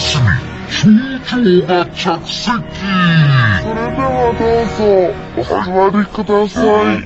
スに頂上が着席。それではどうぞお座りください。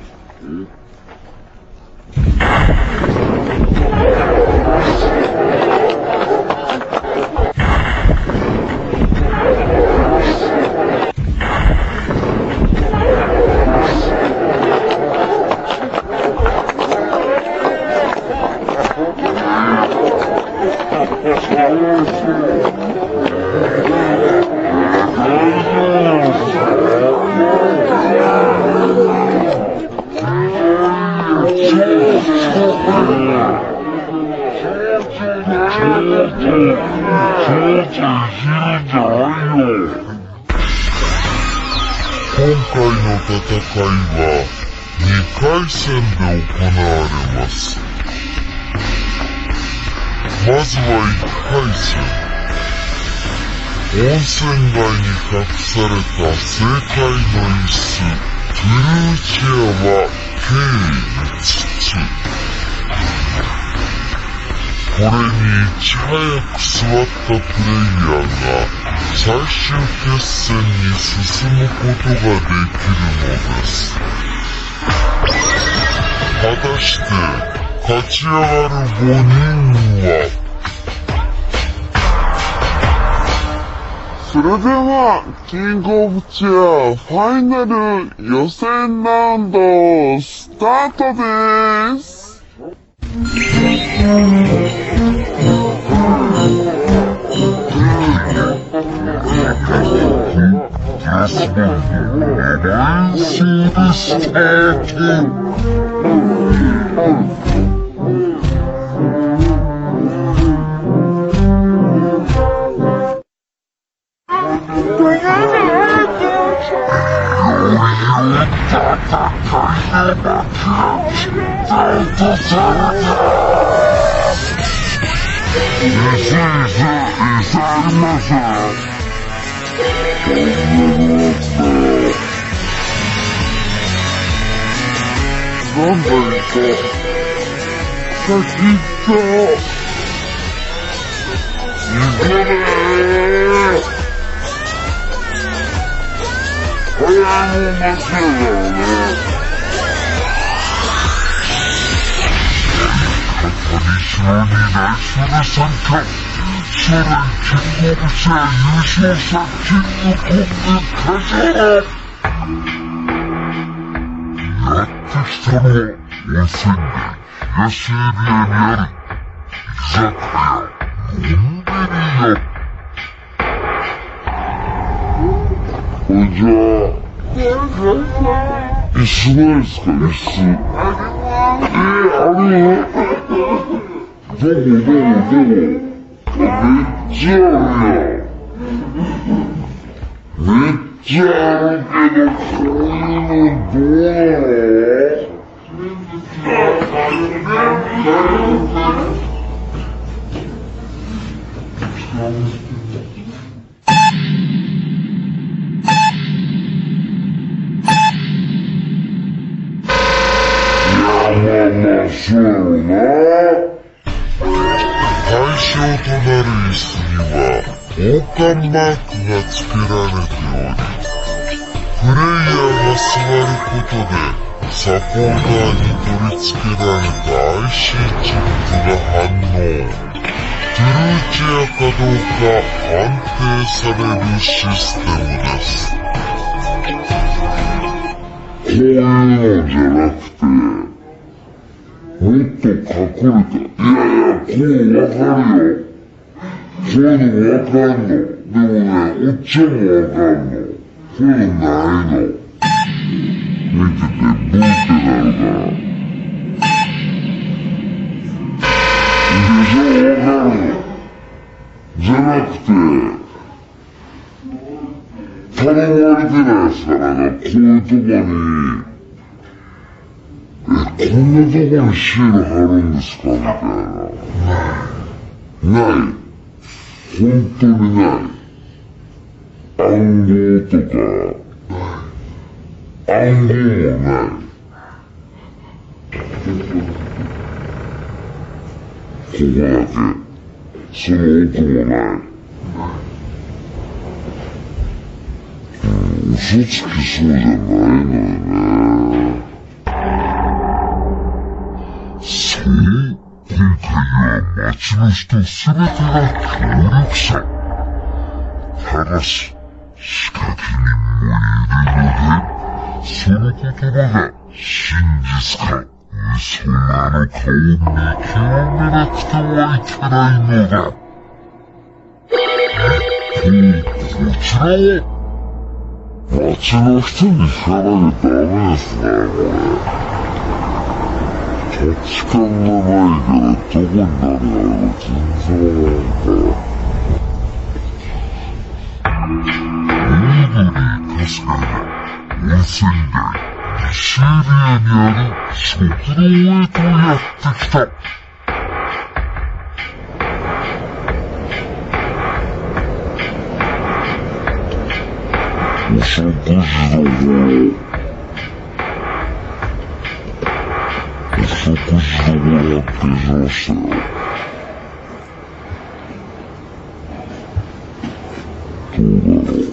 今回の戦いは2回戦で行われます。まずは1回戦。温泉街に隠された正解の椅子、ブルーチェアは計5つ。これにいち早く座ったプレイヤーが最終決戦に進むことができるのです。果たして勝ち上がる5人は。それではキングオブチェアファイナル予選ラウンドスタートです。マークが付けられており、プレイヤーが座ることでサポーターに取り付けられた IC チップが反応。トゥルーチェアかどうか判定されるシステムです。こういうのじゃなくて、もっと隠れた。いやいや、こうわかるよ。そういうのわかんの。でもね、おっちゃんもわかんの。そういうのないの。見てて、ブーってなるから。でしょ、わかるの。じゃなくて、頼まれてないですからね、こういうとこに、こんなとこにシール貼るんですかみたいな。ない。本当にない。暗号とか、暗号もない。ここだけ。その奥もない。嘘つきそうじゃないのよね。そう、今回は町の人すべてが協力者。ただし、仕掛け人もいるので、その言葉が真実か嘘なのかを見極めなくてはいけないのだ。こちらは町の人に聞かなきゃダメですね、これ。土地勘がないからどこに何があるか全然わからんから。確かに温泉街西エリアにある食堂へとやってきた。お食事どころ。お食事どころ発見しましたよ。どうだろう。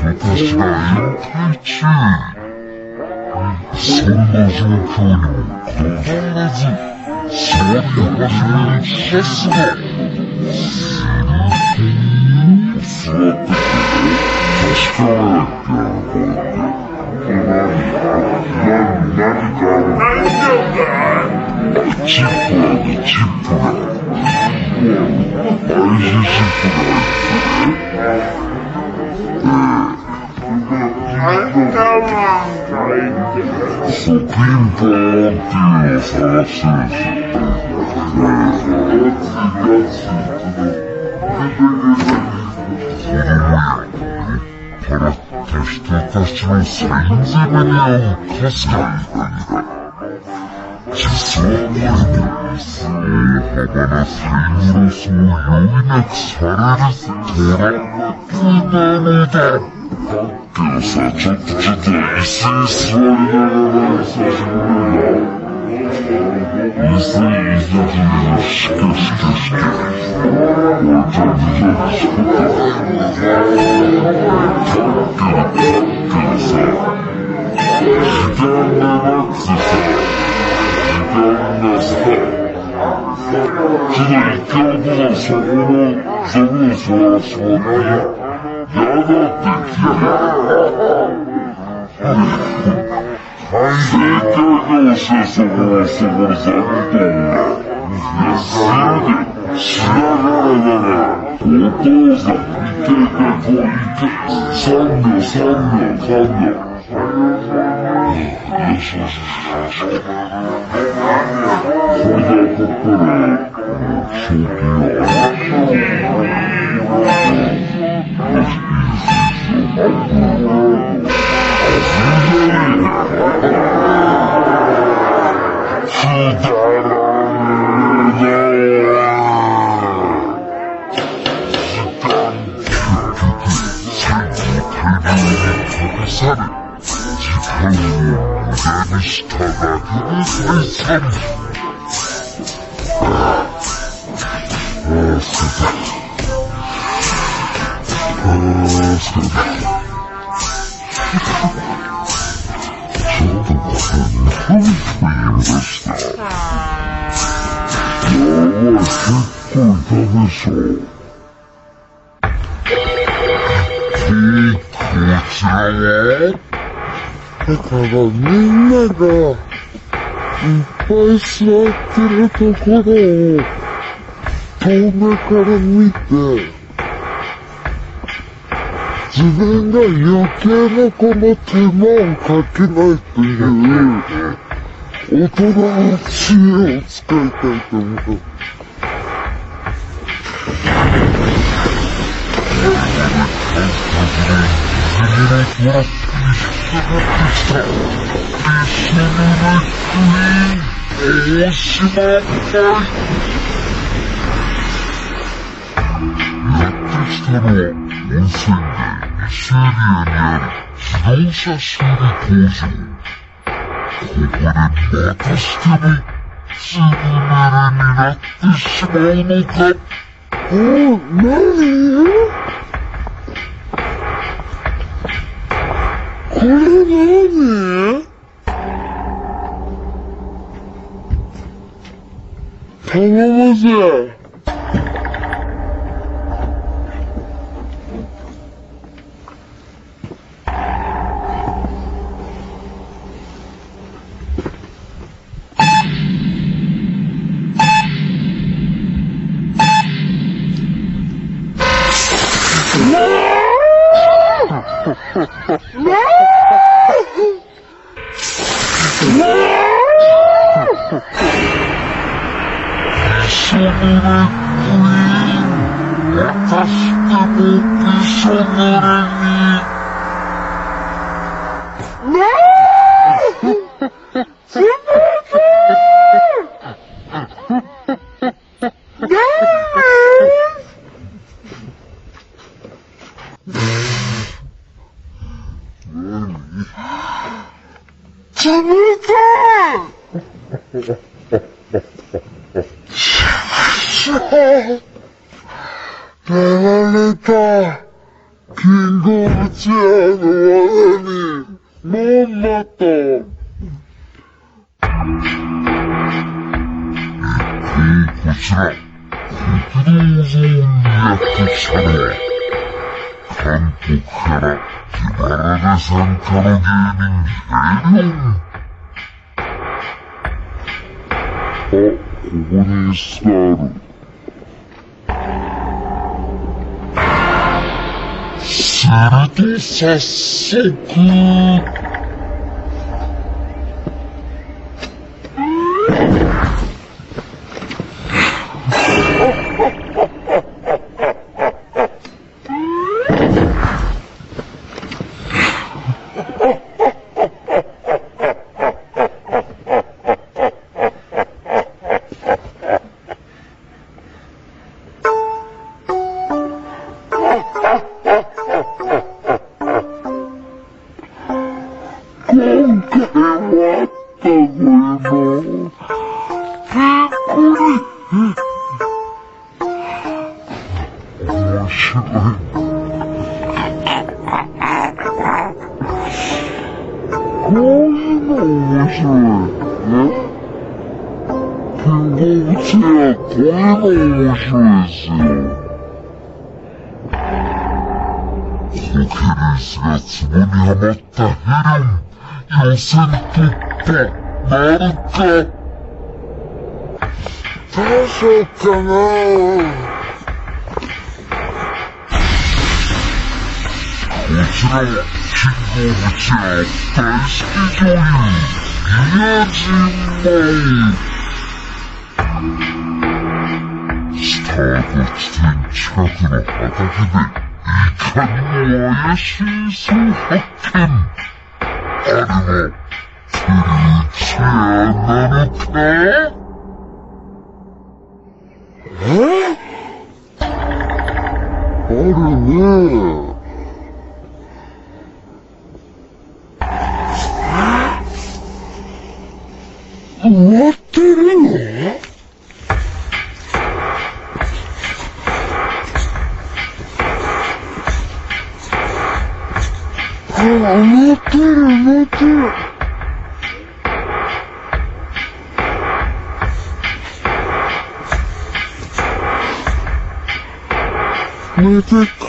私が宴会中。そんな状況にもかかわらず、座り始めるさすが。座ってて、確かめなきゃな、こうやって。何かある。チップなんで、チップが。IC チップが入ってて。そう、ピンポーンっていうのを探してるんですよ。子供や酔っ払った人たちのサイン攻めに遭うかすかにだ。実はこれで大幅なサインロスを容易なくされるトラックなのだ。けどさ、ちょっと椅子に座りながら久しぶりだ。椅子にしけ。俺ちゃんと作った。けどさ、時間がなくてさ、時間がさ、ちょっと一回僕はそこに座らせてもらって。やだって聞いて。正解どうしてそこの座布団が。しながらだな。お父さん、いけ。3秒。よし。それでここで、賞金がしただけで再三。だからみんながいっぱい座ってるところを遠目から見て自分が余計なこの手間をかけないという大人の知恵を使いたいと思う。しまったい。やってきたのは温泉街西エリアにある自動車修理工場。ここでまたしてもズブ濡れになってしまうのか。おお、なに？これなに？頼むぜ。やられた。キングオブチェアの罠にまんまと。こちら、国道ゾーンにやってきたのは、韓国から自腹で参加の芸人ヘリオン。ここに椅子がある。すると早速。予選突破なるか。どうしようかな。こちらはキングオブチェア大好き女優宮島。スタート地点近くの畑でいかにも怪しいそう発見。あれはフルーツェアなのか。あるね。終わってるの？乗ってる。寝てく？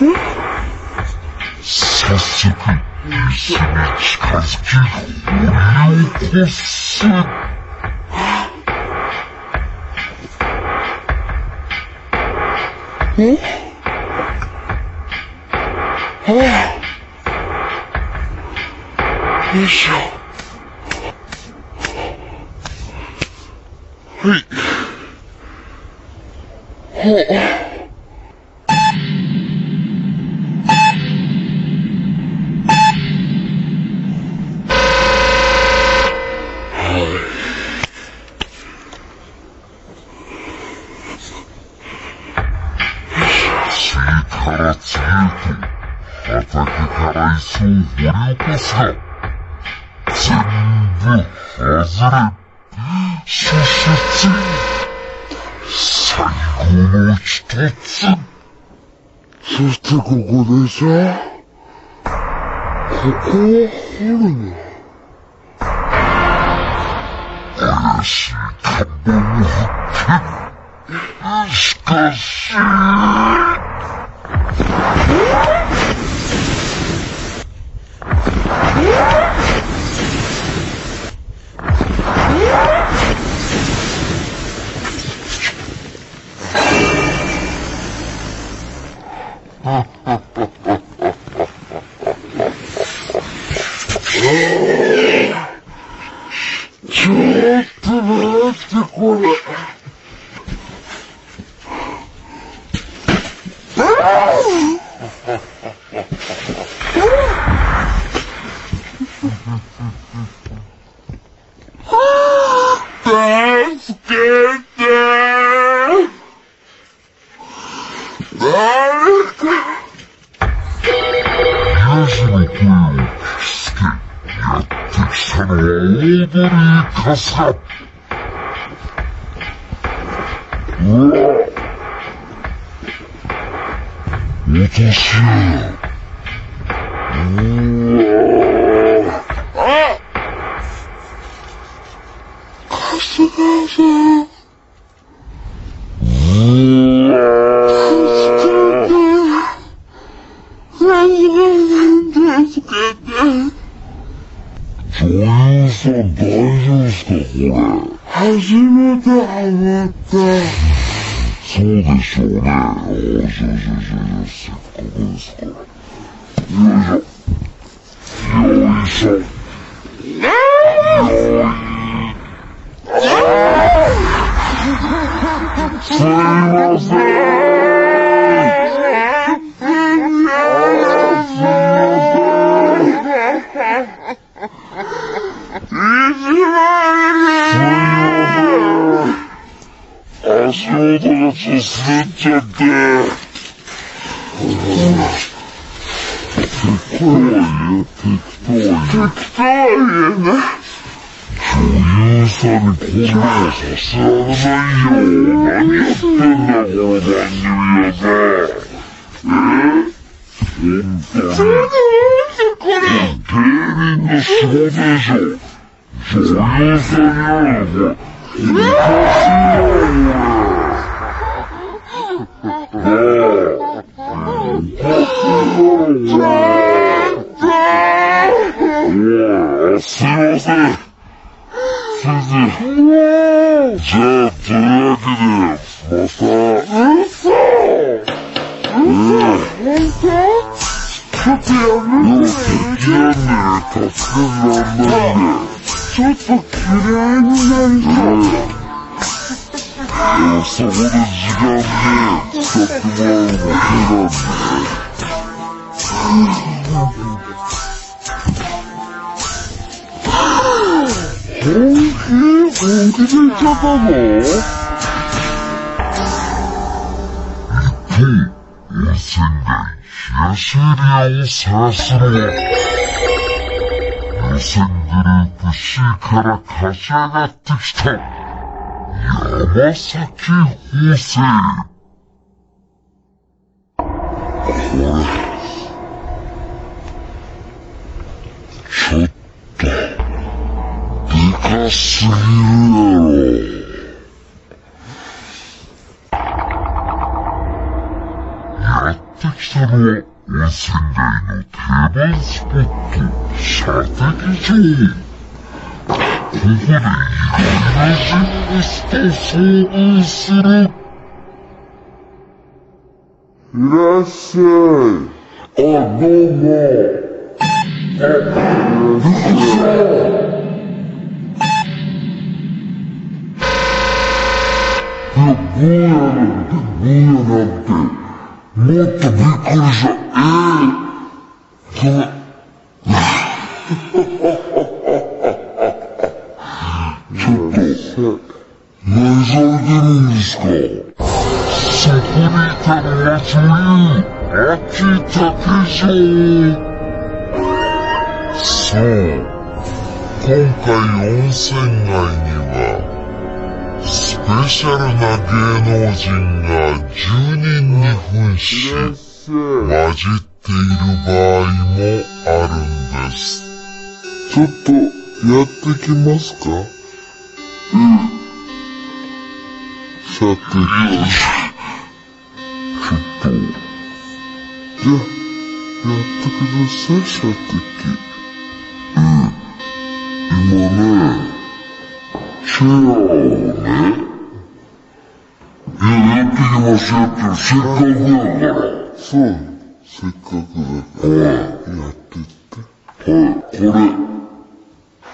早速、椅子に近づき、掘り起こす。よいしょ。はい。畑から磯を掘り起こすが、全部外れ。そして最後の一つ。そしてここでしょ。ここを掘るの。怪しい看板を発見。しかし、ちょっと待ってこれ。助けて。誰か。ヤジの声を聞きつけ、やってきたのはオードリー・カスカ。うわ。落としよう。うわ。あっ。春日さん。うわ。助けて。助けて。女優さん大丈夫ですかこれ。初めてハマった。そうでしょうね。よしよしよしよし、せっかくですから。よいしょ。よいしょ。すいません。足元がちょっと滑っちゃって。適当は言えね。女優さんにこんなのさせられないよ。何やってんだこの番組はさ。ほんとに。そうだよこれ。芸人の仕事でしょ。女優さんになるのこれ。おかしいよ、すいません。先生。じゃあ、というわけで、また。嘘ちょっとやめて。敵なんでね、助けらんないんで。ちょっと嫌いになりそう。そこで時間ね、使ってもらうの手なんで。本気で言っちゃったの？一方、温泉街東エリアを探すのは、予選グループ C から勝ち上がってきた山崎邦生。これ、ちょっと、でかすぎるやろ。やってきたのは、温泉街の定番スポット、射的場。ここで意外な人物と遭遇する。いらっしゃい。あ、どうも。いらっしゃい。坊やなんて、もっとびっくりした。ちょっと、何されてるんですか？そこにいたのは女優、秋竹城。そう。今回温泉街には、スペシャルな芸能人が10人に扮し、混じっている場合もあるんです。ちょっと、やってきますか？さて、ちょっと、じゃあ、やってください、射的。今ね、チェアをね、やってきますよ、せっかくやから。そう、せっかくだから。やってって。はい、これ、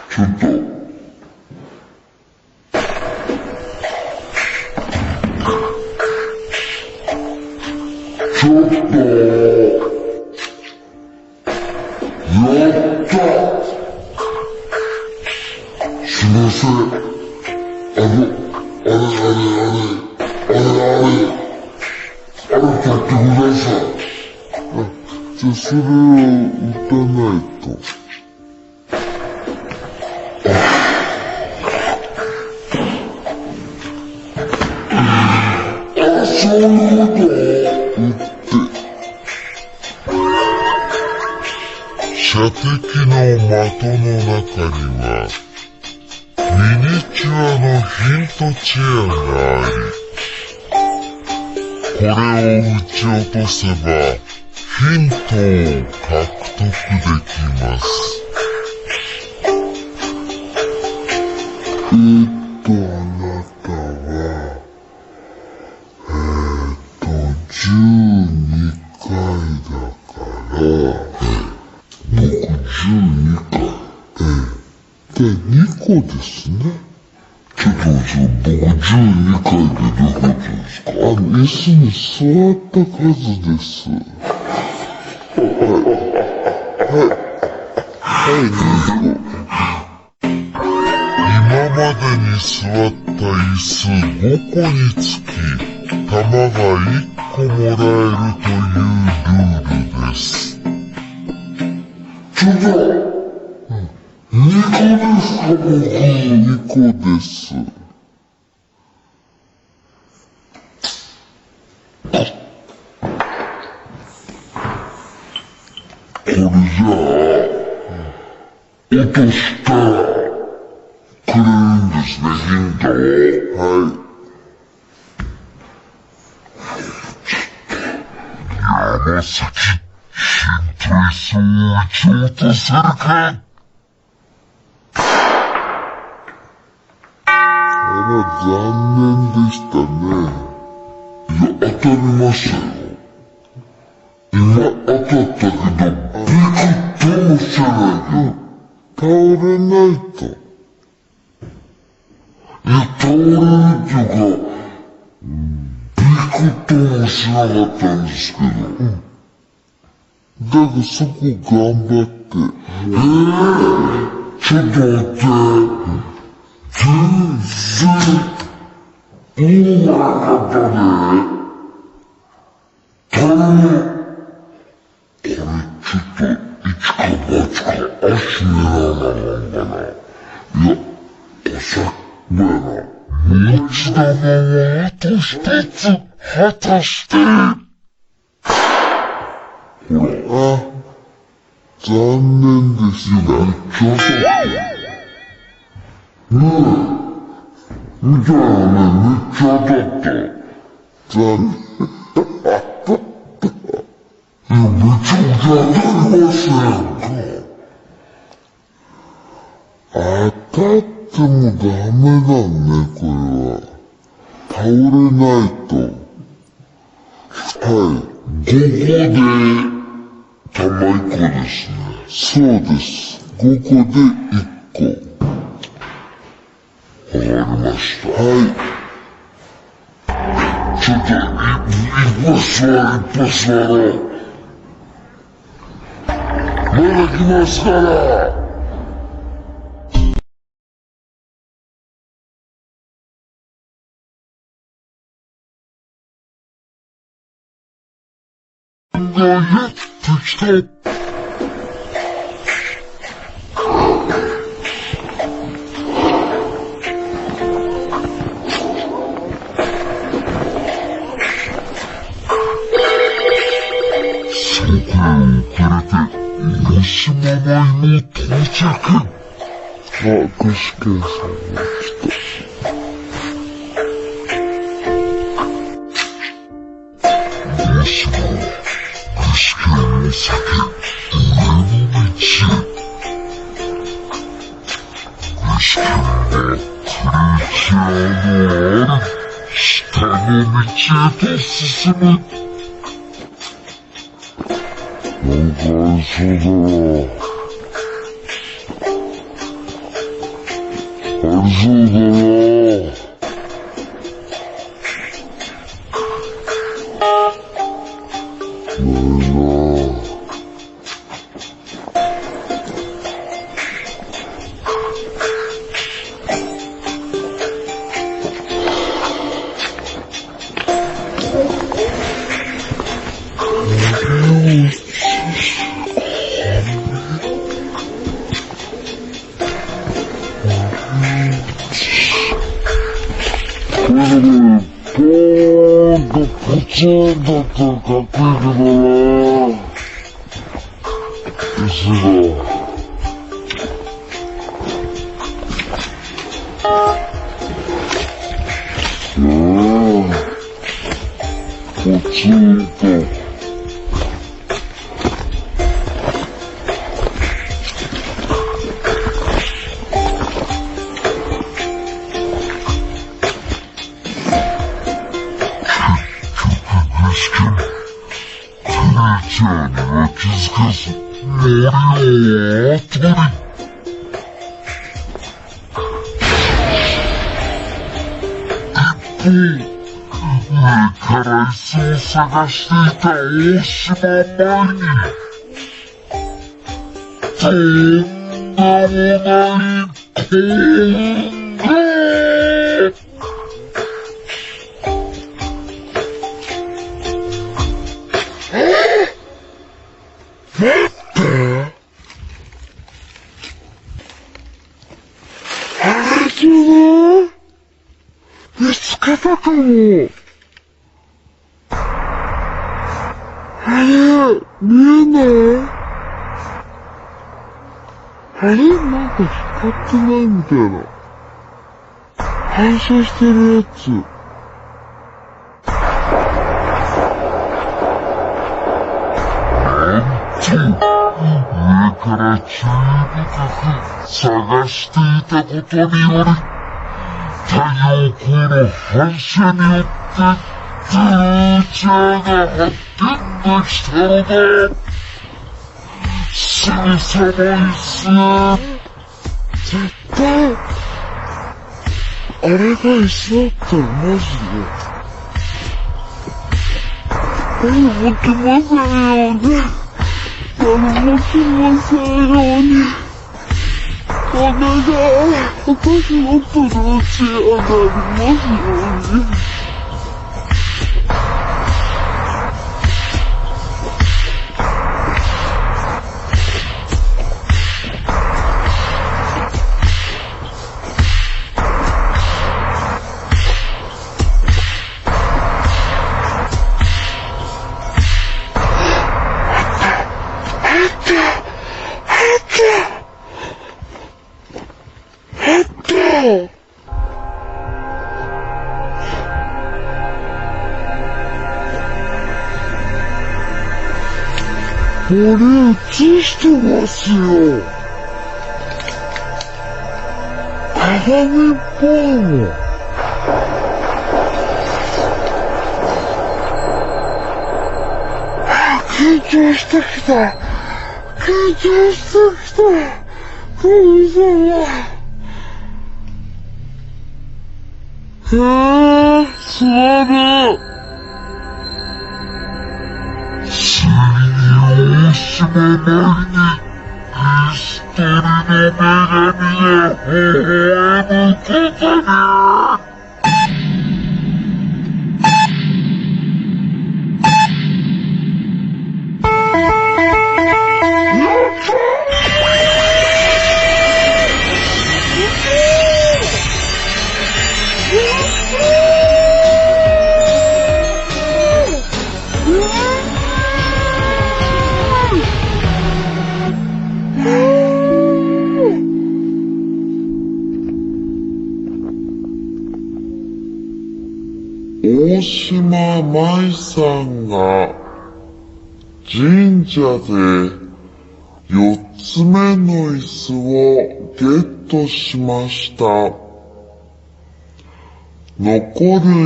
ちょっと。ちょっと、やった。すいません。あれ取ってください。じゃあそれを打たないと。そういうこと？打って。射的の的の中には、ミニチュアのヒントチェアがあり、これを撃ち落とせば、ヒントを獲得できます。あなたは、12回だから、僕12回。で、2個ですね。ちょっと僕12回でどういうことですか？椅子に座った数です。今までに座った椅子5個につき、玉が1個もらえるというルールです。ちょっと2個ですか？僕2個です。これじゃあ、落としたらくれるんですね、ヒントを。はい。山崎、ヒント椅子を撃ち落とせるか？残念でしたね。いや、当たりましたよ。今当たったけど、ビクッともしてないよ。倒れないと。いや、倒れるっていうか、ビクッともしなかったんですけど。だからそこ頑張って。ちょっと待って。全然、なかったね。頼む。これちょっと、一か八か、足狙わなあかんかな。いや、おさっやな。持ち玉はあと一つ、果たして。ほら、残念ですよ。ちょっと。みたいなね、めっちゃ当たった。残念。当たった。いや、めちゃくちゃ当たりましたやんか。当たってもダメだね、これは。倒れないと。はい。5個で、玉1個ですね。そうです。5個で1個。わかりました。はい。ちょっと、一歩座ろう。まだ来ますから。がやってきた。そこへ遅れて、吉島舞も到着。具志堅さんが来た。吉島は具志堅を避け、上の道へ。具志堅はプレイチャーのある下の道へと進む。なんかありそうだな。ありそうだな。これでね、ポーンとポチーンだったらかっこいいけどな。石が。ポチーンと。テレチャーには気づかず、森を後に。一方、上から椅子を探していた大島舞に、とんでもない幸運が。待って。あれじゃない？見つけたかも。あれ、見えない？あれ、なんか光ってないみたいな。反射してるやつ。上から注意深く探していたことにより、太陽光の反射によってテレチャーが発見できたのだ。すぐさま椅子へ。絶対、あれが椅子だったらマジで。持ってませんよね。持ちませんように。お願い。私もプロチアがありますように。これ映してますよ。鏡っぽいもん。緊張してきた。緊張してきた。神様。座る。大島舞に、ミステリの女神が微笑むことに。大島舞さんが神社で4つ目の椅子をゲットしました。残る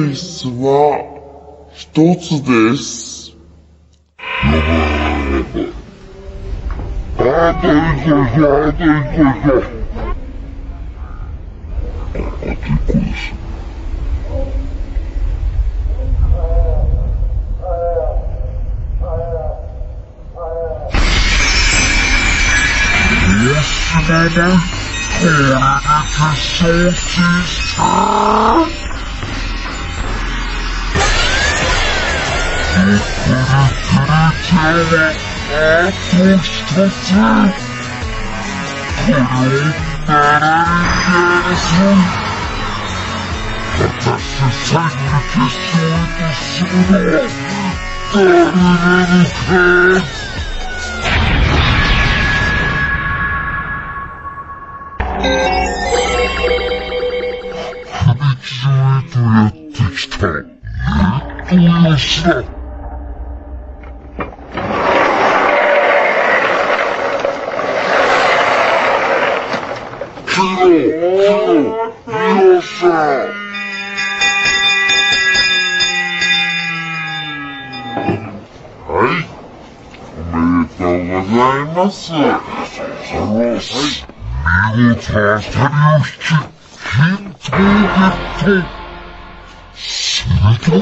椅子は1つです。やばいやばい。あと1個ですよ、あと1個ですよ。あと1個です。大島だ、これだけ承知した。くるくるちゃんはあと1つ。これをなられるですよ。私さんが消そうとするのは誰なのか。やってきたレッドヤシだ。よっしゃ。はい、おめでとうございます。見事当たりを引き、ヒントをゲット。すると、行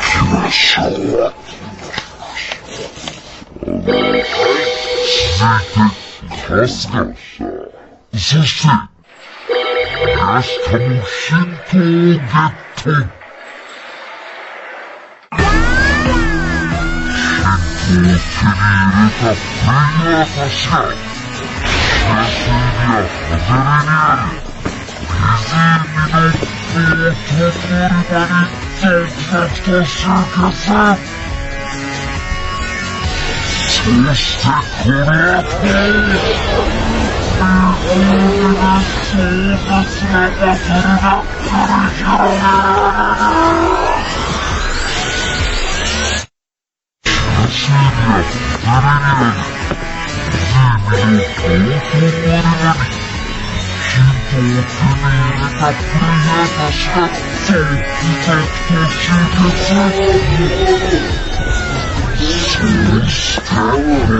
きましょう。はい、続いて、春日さん。そして、宮下もヒントをゲット。手に入れたプレイヤーたちが、清水や外れにある湖の大所場に続々と集結。そしてこの後、湖が壮絶なバトルが繰り広げられる。シービア、誰になる湖の相当丸なり、ヒントを手に入れたプレイヤーたちが続々と集結。そしてこ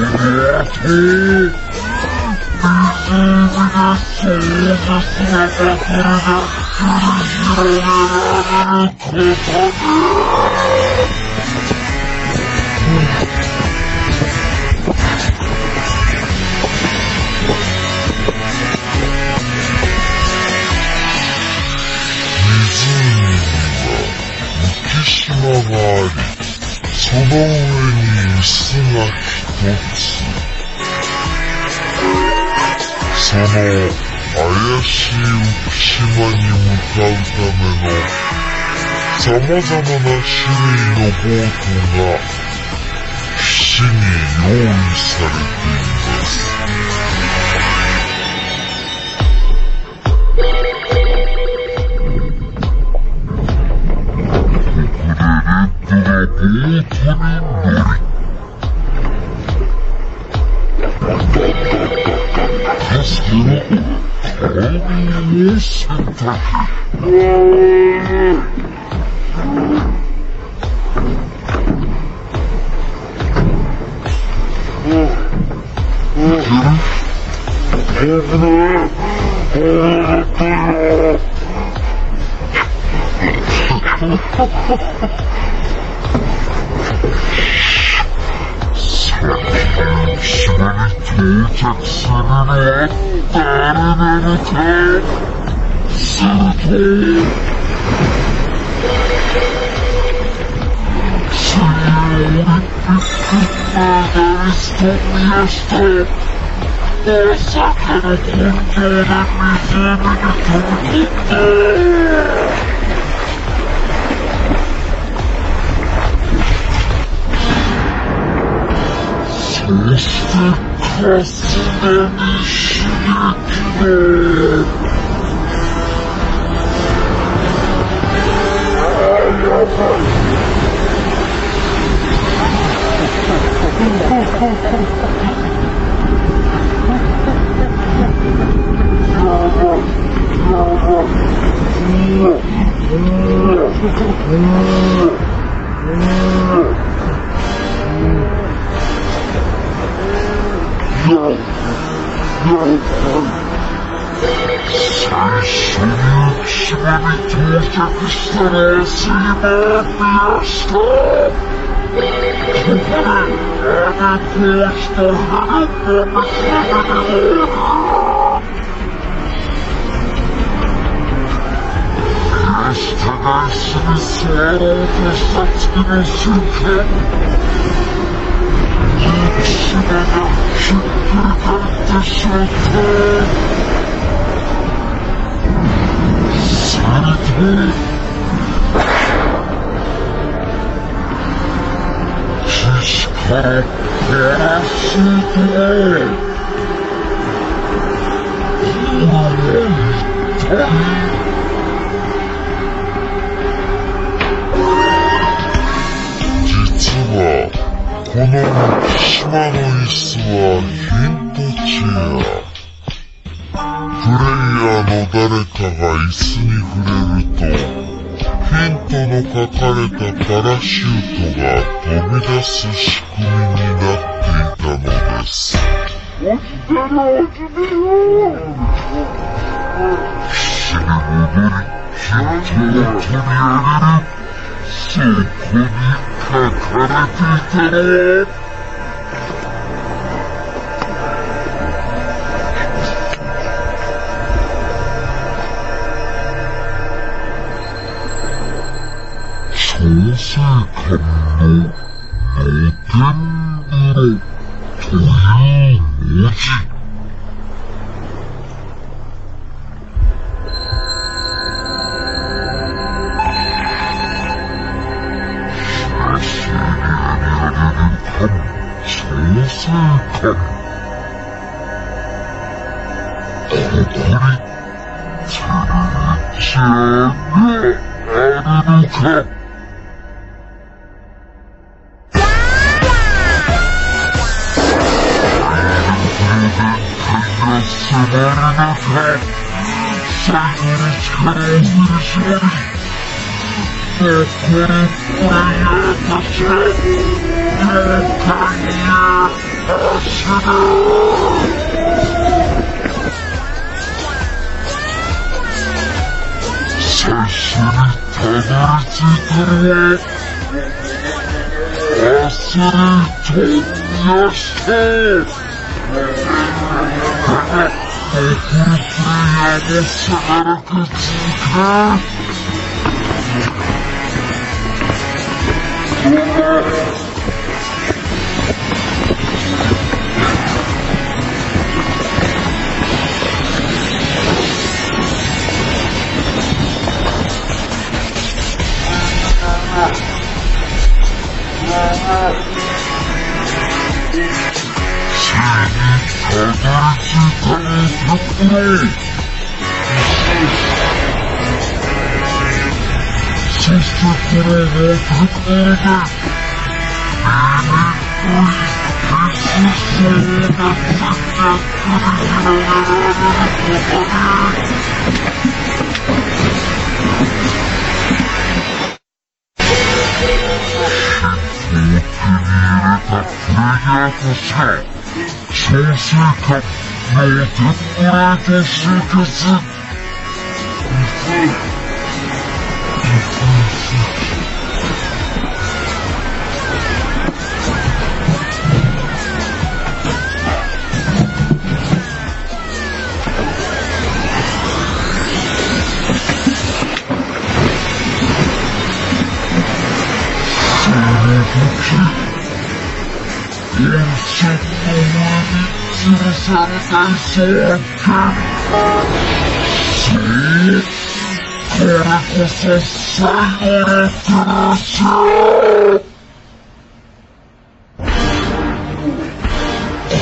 の後、湖で壮絶なバトルが繰り広げられることに。浮島があり、その上に椅子が1つ。その怪しい浮島に向かうための様々な種類のボートが岸に用意されています。ボートに乗り、助けの鏡を選択。島に到着するのは誰なのか。すると、水泳オリンピックメダリスト宮下、まさかの根性で湖に飛び込んだ。そしてさすがに刺激だ。やばい。最初に内島に到着したら焦り回っていました。ここで姉こうしたヘルパー下が椅子に座ろうとした次の瞬間、内島がひっくり返ってしまった。すると岸からパラシュートが実はこの木島の椅子はヒントチェア。プレイヤーの誰かが椅子に触れると、ヒントの書かれたパラシュートが飛び出す仕組みになっていたのです。落ちてる落ちてる。岸に戻り、ヒントを取り上げる。そこに書かれていたのは、調整官の露天風呂という文字。平成に挙げられる官、調整官。ここにテレビチェアがあるのか。迫る中、最後に力を振り絞り、残るプレイヤーたちは妖怪へ走る。最初にたどり着いたのはアスリートよしと。残るプレイヤーもしばらく続く。たどり着いたのところ。そしてこれのところで、そうな調整官のテンプレート集結。その時電車の上に吊るされた椅子を発見。そう、これこそ最後のプレスよ。こ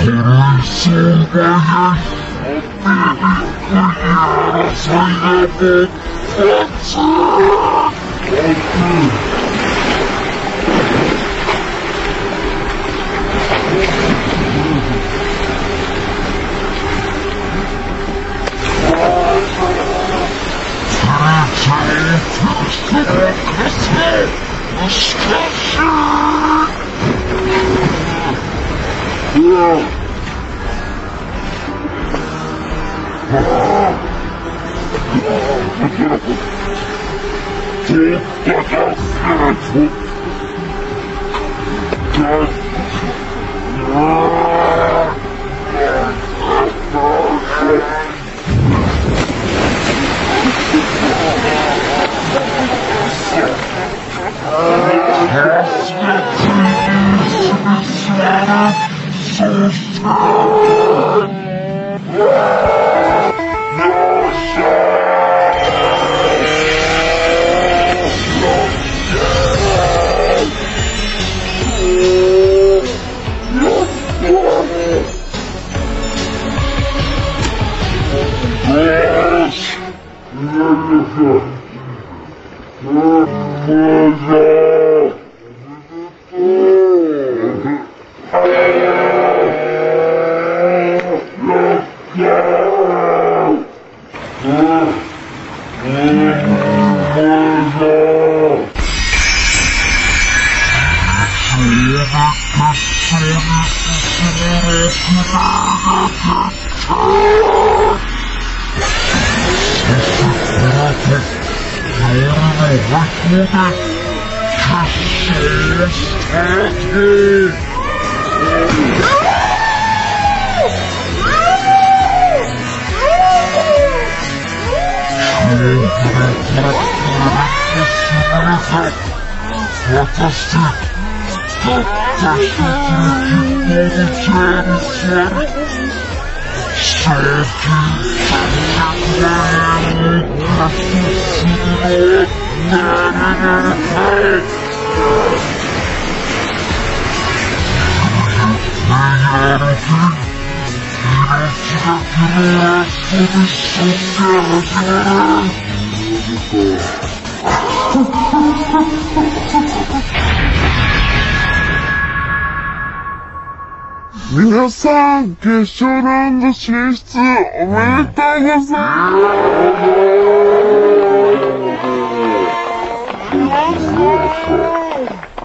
皆さん、決勝ラウンド進出おめでとうございます。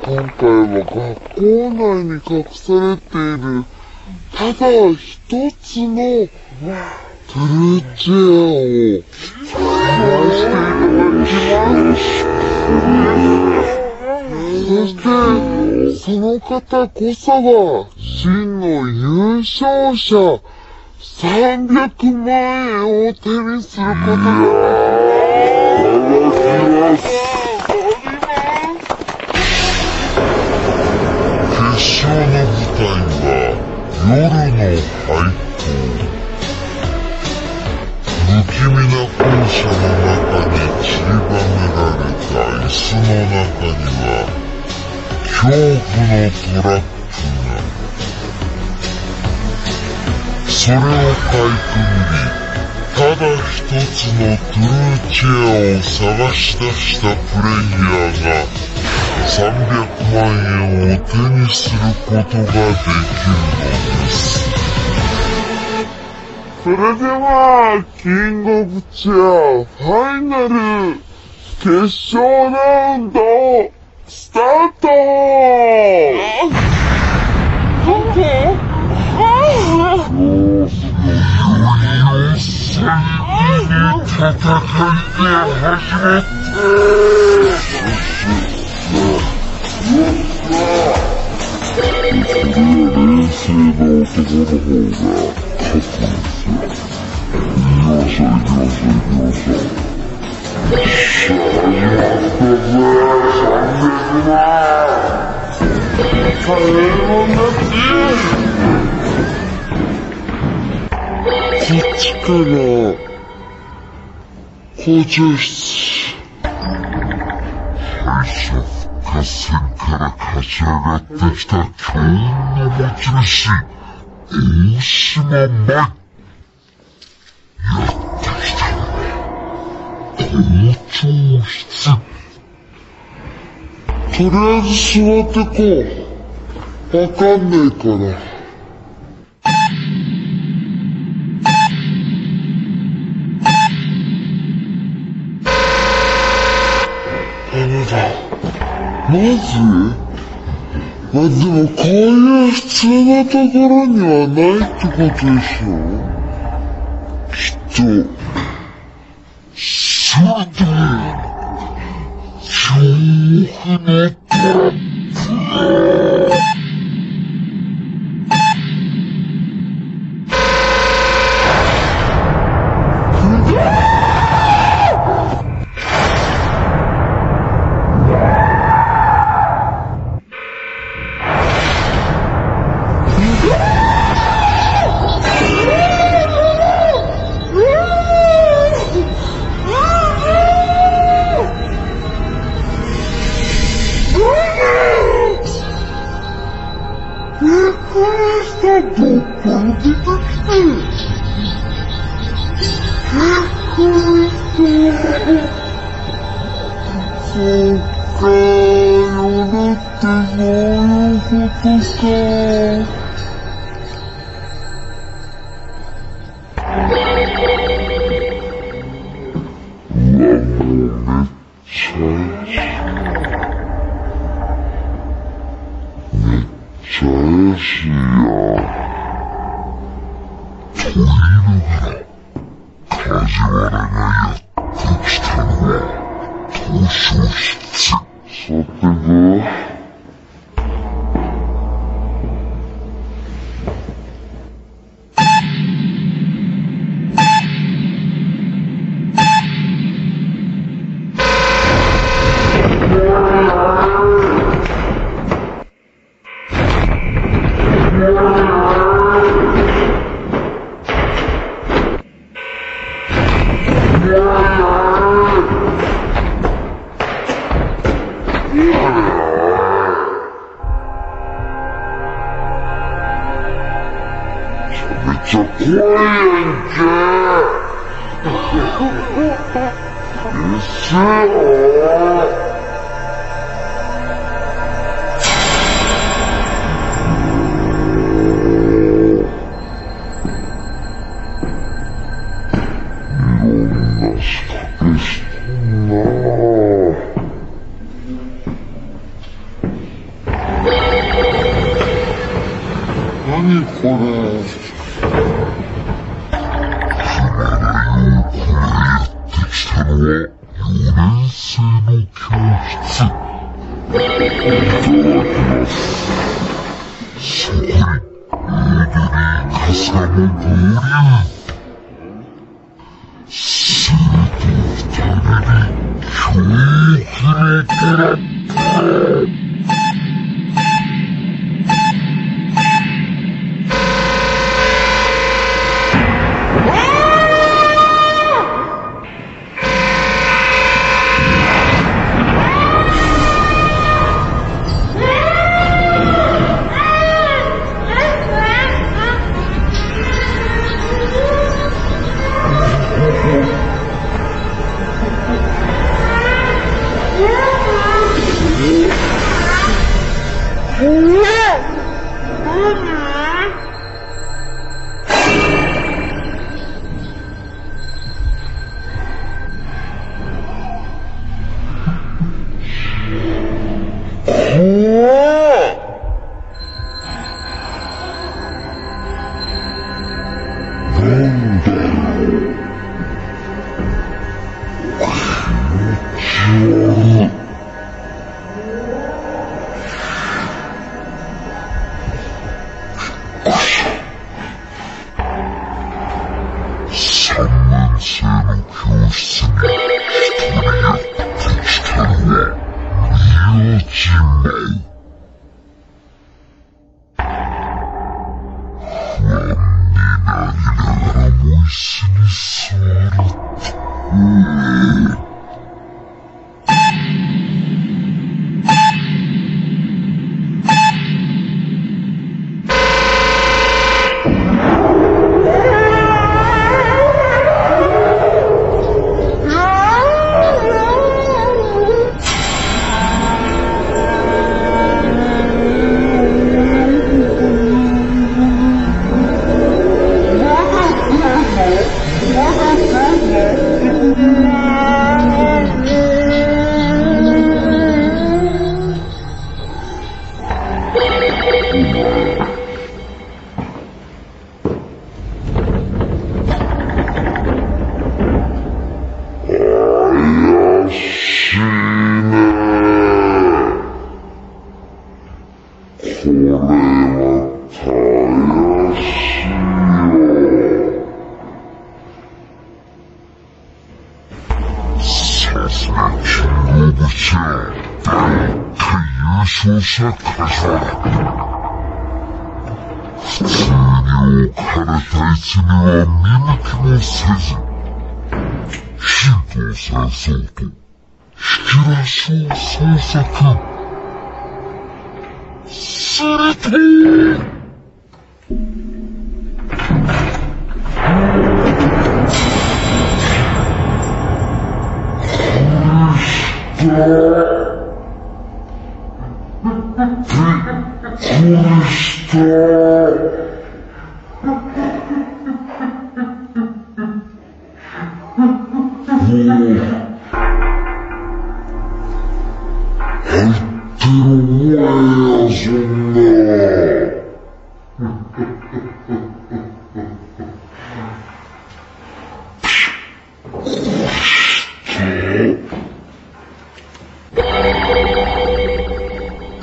今回は学校内に隠されているただ一つのトゥルーチェアを回していただきます。そして、その方こそが真の優勝者、300万円を手にすることができます。決勝の舞台は夜の廃校。不気味な校舎の中に散りばめられた椅子の中には恐怖のトラップが。それをかいくぐり、ただ一つのトゥルーチェアを探し出したプレイヤーが300万円を手にすることができるのです。それでは、キングオブチェアファイナル決勝ラウンドスタート。こっちから校長室。敗者復活戦から勝ち上がってきた強運の持ち主、大島舞。やってきたのは、校長室。とりあえず座ってこう。わかんねえから。ダメだ。マジ？まあ、でもこういう普通のところにはないってことでしょ？きっと、それで、恐怖のトラップ。そうか、夜ってそういうことか。めっちゃ怪しいや。と言いながら、梶原がやってきたのは、図書室。さてが、めっちゃ怖いやんけ。うっせえ。仕掛けしてんなぁ。何これ。やってきたのは4年生の教室。いただきます。そこにオードリー春日も合流。すると2人に恐怖のトラップ。なんだろう。気持ち悪い。3年生の教室に一人やってきたのは宮島。不安になりながらも椅子に座ると。注射箇所だ。普通に置かれた位置には見向きもせず、ヒントを探そうと、引き出しを捜索。すると、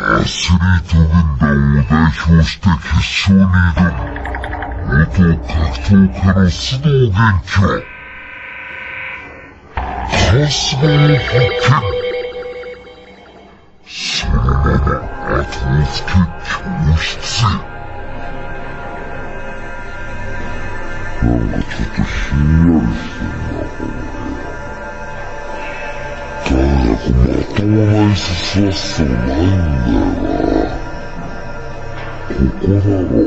アスリート軍団を代表して決勝に挑む元格闘家の須藤元気は春日を発見。そのまま後をつけ教室へ。なんかちょっとひんやりしてるな、これ。誰だかまともな椅子座っててもないんだよな。ここだろ。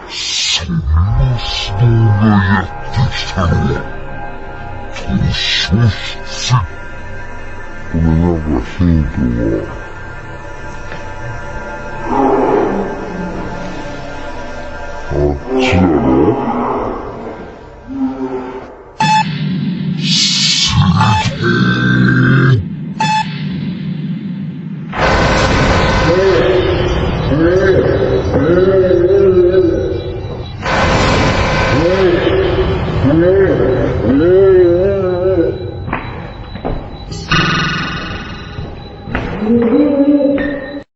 そんな須藤がやってきたのは図書室。これなんかヒントはあっちだろ。